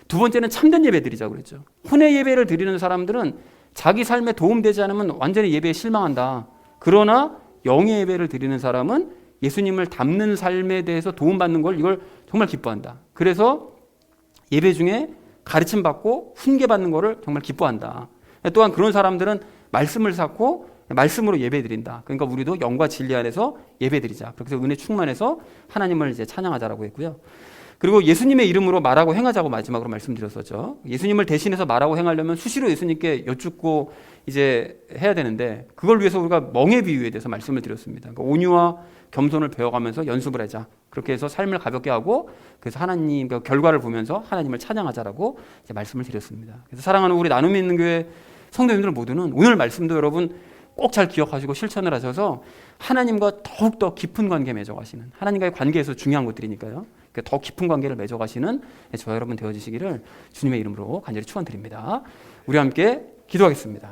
두 번째는 참된 예배 드리자고 그랬죠. 혼의 예배를 드리는 사람들은 자기 삶에 도움되지 않으면 완전히 예배에 실망한다. 그러나 영의 예배를 드리는 사람은 예수님을 닮는 삶에 대해서 도움받는 걸 이걸 정말 기뻐한다. 그래서 예배 중에 가르침 받고 훈계 받는 거를 정말 기뻐한다. 또한 그런 사람들은 말씀을 쌓고 말씀으로 예배 드린다. 그러니까 우리도 영과 진리 안에서 예배 드리자. 그렇게 해서 은혜 충만해서 하나님을 이제 찬양하자라고 했고요. 그리고 예수님의 이름으로 말하고 행하자고 마지막으로 말씀드렸었죠. 예수님을 대신해서 말하고 행하려면 수시로 예수님께 여쭙고 이제 해야 되는데, 그걸 위해서 우리가 멍에 비유에 대해서 말씀을 드렸습니다. 그러니까 온유와 겸손을 배워가면서 연습을 하자. 그렇게 해서 삶을 가볍게 하고, 그래서 하나님 결과를 보면서 하나님을 찬양하자라고 이제 말씀을 드렸습니다. 그래서 사랑하는 우리 나눔 있는 교회 성도님들 모두는 오늘 말씀도 여러분 꼭 잘 기억하시고 실천을 하셔서 하나님과 더욱더 깊은 관계 맺어가시는, 하나님과의 관계에서 중요한 것들이니까요. 더 깊은 관계를 맺어가시는 저와 여러분 되어주시기를 주님의 이름으로 간절히 축원드립니다. 우리 함께 기도하겠습니다.